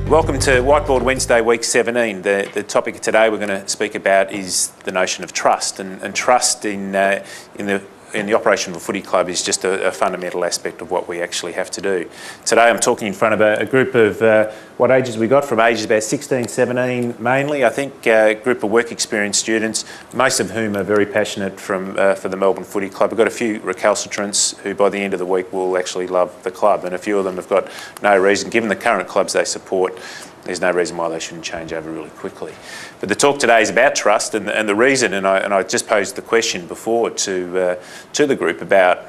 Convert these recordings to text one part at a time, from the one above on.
Welcome to Whiteboard Wednesday, week 17. The topic today we're going to speak about is the notion of trust, and trust in the operation of a footy club is just a fundamental aspect of what we actually have to do. Today I'm talking in front of a group of, what ages we got? From ages about 16, 17 mainly, I think, a group of work experience students, most of whom are very passionate for the Melbourne Footy Club. We've got a few recalcitrants who by the end of the week will actually love the club, and a few of them have got no reason, given the current clubs they support, there's no reason why they shouldn't change over really quickly. But the talk today is about trust and the reason, and I just posed the question before to the group about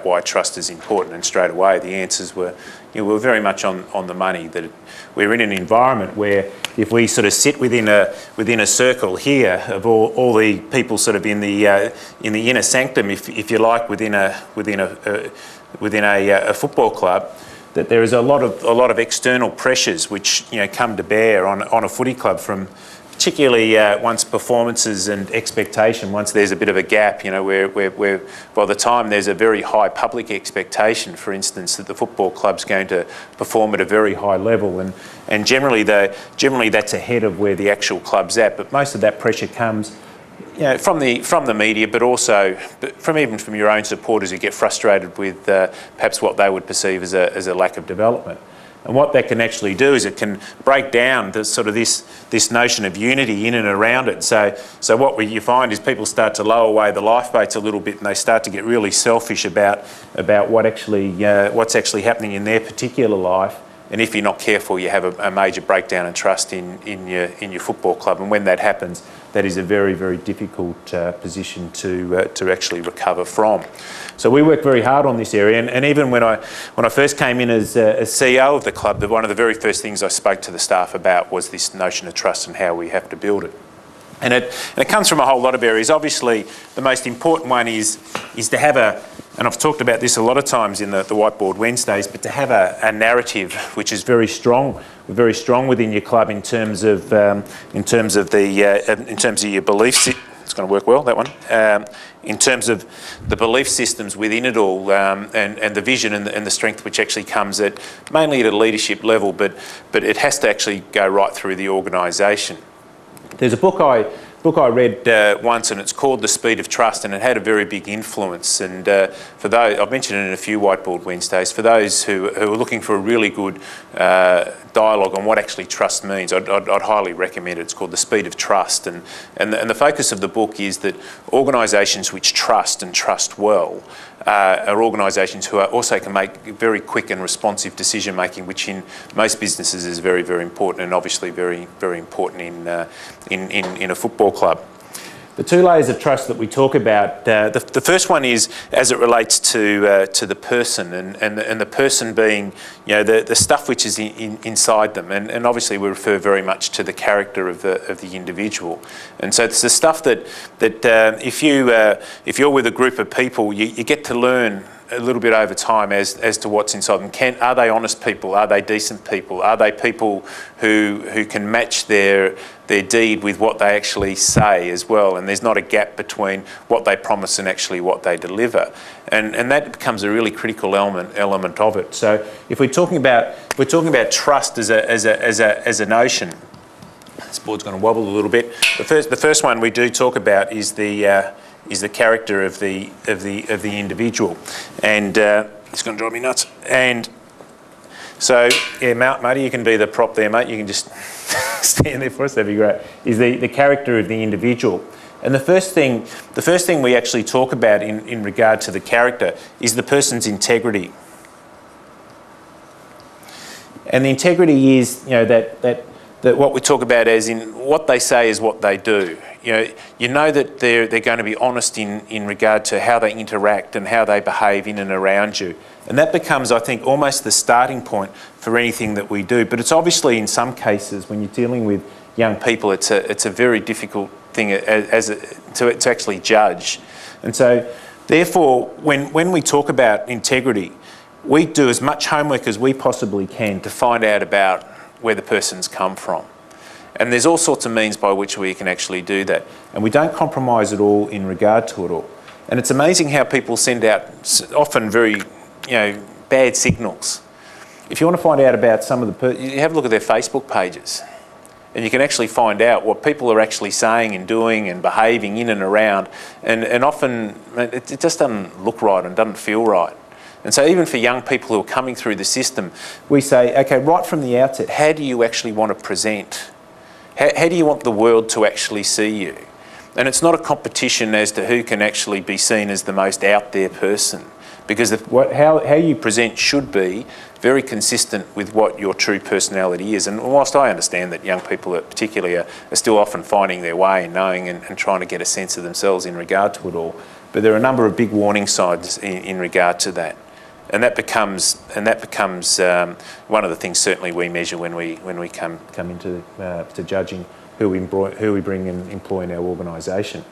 why trust is important, and straight away the answers were very much on the money. That we're in an environment where if we sort of sit within a circle here of all the people sort of in the inner sanctum, if you like, within a football club, that there is a lot of external pressures which come to bear on a footy club, from particularly once performances and expectation, once there's a bit of a gap, where by the time there's a very high public expectation, for instance, that the football club's going to perform at a very high level, and generally that's ahead of where the actual club's at, but most of that pressure comes from the media, but also from your own supporters who get frustrated with perhaps what they would perceive as a lack of development. And what that can actually do is it can break down this notion of unity in and around it. So what you find is people start to lower away the lifeboats a little bit, and they start to get really selfish about what's actually happening in their particular life. And if you're not careful, you have a major breakdown in trust in your football club. And when that happens, that is a very, very difficult position to actually recover from. So we work very hard on this area. And even when I first came in as CEO of the club, one of the very first things I spoke to the staff about was this notion of trust and how we have to build it. And it comes from a whole lot of areas. Obviously, the most important one is to have and I've talked about this a lot of times in the Whiteboard Wednesdays, but to have a narrative which is very strong within your club in terms of your beliefs. It's going to work well, that one. In terms of the belief systems within it all, and the vision and the strength which actually comes mainly at a leadership level, but it has to actually go right through the organisation. There's a book I read once, and it's called The Speed of Trust, and it had a very big influence. And for those, I've mentioned it in a few Whiteboard Wednesdays, for those who are looking for a really good dialogue on what actually trust means, I'd highly recommend it. It's called The Speed of Trust, and the focus of the book is that organisations which trust and trust well are organisations who also can make very quick and responsive decision making, which in most businesses is very, very important, and obviously very, very important in a football club. The two layers of trust that we talk about, the first one is as it relates to the person, and the person being the stuff which is inside them, and obviously we refer very much to the character of the individual. And so it's the stuff that if you're with a group of people, you get to learn a little bit over time as to what's inside them. Are they honest people? Are they decent people? Are they people who can match their deed with what they actually say as well? And there's not a gap between what they promise and actually what they deliver. And that becomes a really critical element of it. So if we're talking about trust as a notion, this board's going to wobble a little bit. The first one we do talk about is the character of the individual, and it's going to drive me nuts. And so, yeah, Marty, you can be the prop there, mate. You can just stand there for us. That'd be great. Is the character of the individual, and the first thing we actually talk about in regard to the character is the person's integrity. And the integrity is, that what we talk about as in what they say is what they do. You know that they're going to be honest in regard to how they interact and how they behave in and around you. And that becomes, I think, almost the starting point for anything that we do. But it's obviously, in some cases, when you're dealing with young people, it's a very difficult thing to actually judge. And so, therefore, when we talk about integrity, we do as much homework as we possibly can to find out about where the person's come from. And there's all sorts of means by which we can actually do that. And we don't compromise at all in regard to it all. And it's amazing how people send out often very, bad signals if you want to find out about some of the, you have a look at their Facebook pages, and you can actually find out what people are actually saying and doing and behaving in and around, and often it just doesn't look right and doesn't feel right. And so even for young people who are coming through the system, we say, okay, right from the outset, how do you actually want to present? How do you want the world to actually see you? And it's not a competition as to who can actually be seen as the most out there person, because how you present should be very consistent with what your true personality is. And whilst I understand that young people particularly are still often finding their way and knowing and trying to get a sense of themselves in regard to it all, but there are a number of big warning signs in regard to that. And that becomes one of the things certainly we measure when we come into to judging who we bring and employ in our organisation.